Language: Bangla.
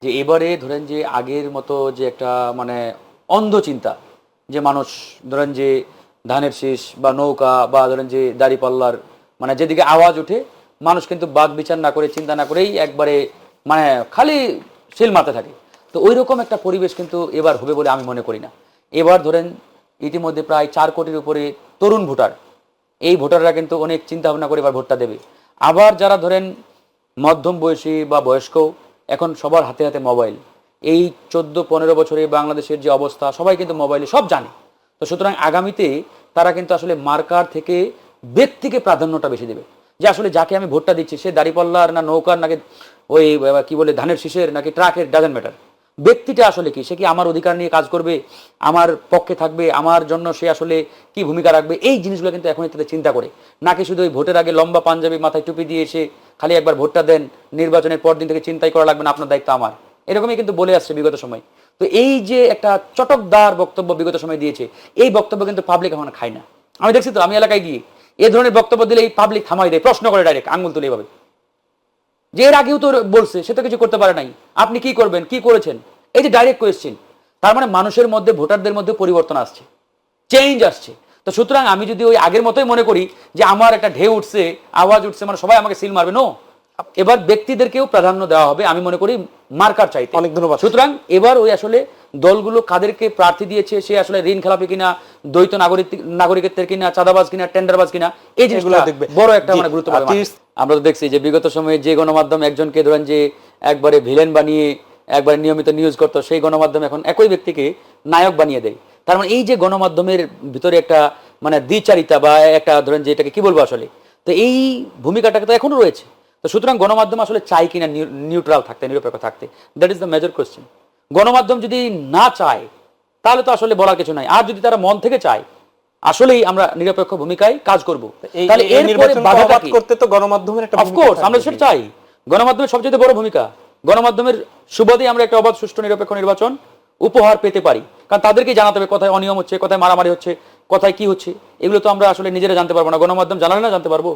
যে এবারে ধরেন যে আগের মতো যে একটা মানে অন্ধ চিন্তা, যে মানুষ ধরেন যে ধানের শীষ বা নৌকা বা ধরেন যে দাঁড়িপাল্লার মানে যেদিকে আওয়াজ ওঠে মানুষ কিন্তু বাদ বিচার না করে চিন্তা না করেই একবারে মানে খালি শিল মারতে থাকে। তো ওই রকম একটা পরিবেশ কিন্তু এবার হবে বলে আমি মনে করি না। এবার ধরেন ইতিমধ্যে প্রায় 4 কোটির উপরে তরুণ ভোটার, এই ভোটাররা কিন্তু অনেক চিন্তা ভাবনা করে এবার ভোটটা দেবে। আবার যারা ধরেন মধ্যম বয়সী বা বয়স্ক, এখন সবার হাতে হাতে মোবাইল। এই 14-15 বছরে বাংলাদেশের যে অবস্থা সবাই কিন্তু মোবাইলে সব জানে। তো সুতরাং আগামীতে তারা কিন্তু আসলে মার্কার থেকে ব্যক্তিকে প্রাধান্যটা বেশি দেবে, যে আসলে যাকে আমি ভোটটা দিচ্ছি সে দাঁড়িপাল্লার না নৌকার নাকি ওই কি বলে ধানের শীষের নাকি ট্রাকের, ডাজেন্ট ম্যাটার। ব্যক্তিটা আসলে কি, সে কি আমার অধিকার নিয়ে কাজ করবে, আমার পক্ষে থাকবে, আমার জন্য সে আসলে কি ভূমিকা রাখবে, এই জিনিসগুলো কিন্তু এখনই তাদের চিন্তা করে। নাকি শুধু ওই ভোটের আগে লম্বা পাঞ্জাবি মাথায় টুপি দিয়ে এসে খালি একবার ভোটটা দেন, নির্বাচনের পর দিন থেকে চিন্তাই করা লাগবে না, আপনার দায়িত্ব আমার, এরকমই কিন্তু বলে আসছে বিগত সময়। তো এই যে একটা চটকদার বক্তব্য বিগত সময় দিয়েছে, এই বক্তব্য কিন্তু পাবলিক এখন খায় না। আমি দেখছি তো, আমি এলাকায় গিয়ে এই ধরনের বক্তব্য দিলে এই পাবলিক থামাই দেয়, প্রশ্ন করে ডাইরেক্ট আঙ্গুল তুলে এভাবে, যে এর আগেও তো বলছে, সে তো কিছু করতে পারে নাই, আপনি কি করবেন, কি করেছেন, এই যে ডাইরেক্ট কোয়েশ্চেন। তার মানে মানুষের মধ্যে, ভোটারদের মধ্যে পরিবর্তন আসছে, চেঞ্জ আসছে। তো সুতরাং আমি যদি ওই আগের মতোই মনে করি যে আমার একটা ঢেউ উঠছে, আওয়াজ উঠছে, মানে সবাই আমাকে সিল মারবে, নো, এবার ব্যক্তিদেরকেও প্রাধান্য দেওয়া হবে আমি মনে করি মার্কার চাইতে। অনেক ধন্যবাদ। সুতরাং এবার ওই আসলে দলগুলো কাদেরকে প্রার্থী দিয়েছে, সে আসলে ঋণ খেলাপি কিনা, দ্বৈত নাগরিকত্বের কিনা, চাঁদাবাজ কিনা, টেন্ডারবাজ কিনা, এই জিনিসগুলো দেখবে বড় একটা মানে গুরুত্ব পাবে। আমরা তো দেখছি যে বিগত সময়ে যে গণমাধ্যম একজনকে ধরেন যে একবারে ভিলেন বানিয়ে একবারে নিয়মিত নিউজ করতো, সেই গণমাধ্যম এখন একই ব্যক্তিকে নায়ক বানিয়ে দেয়। তার মানে এই যে গণমাধ্যমের ভিতরে একটা মানে দ্বিচারিতা বা একটা ধরেন যে এটাকে কি বলবো আসলে, তো এই ভূমিকাটাকে তো এখনো রয়েছে। তো সুতরাং গণমাধ্যম আসলে চাই কিনা নিউট্রাল থাকতে, নিরপেক্ষ থাকতে, that is the major question. গণমাধ্যম যদি না চায় তাহলে তো আসলে বলার কিছু নাই। আর যদি তারা মন থেকে চায় আসলেই আমরা নিরপেক্ষ ভূমিকায় কাজ করব, তাহলে এরপরে বাধাটা কি? করতে তো গণমাধ্যমের একটা অফকোর্স আমরা সেটা চাই। গণমাধ্যমের সবচেয়ে বড় ভূমিকা, গণমাধ্যমের সুবাদে আমরা একটা অবাধ সুষ্ঠু নিরপেক্ষ নির্বাচন উপহার পেতে পারি। কারণ তাদেরকেই জানাতে হবে কোথায় অনিয়ম হচ্ছে, কোথায় মারামারি হচ্ছে, কোথায় কি হচ্ছে, এগুলো তো আমরা আসলে নিজেরা জানতে পারবো না, গণমাধ্যম জানালে না জানতে পারবো।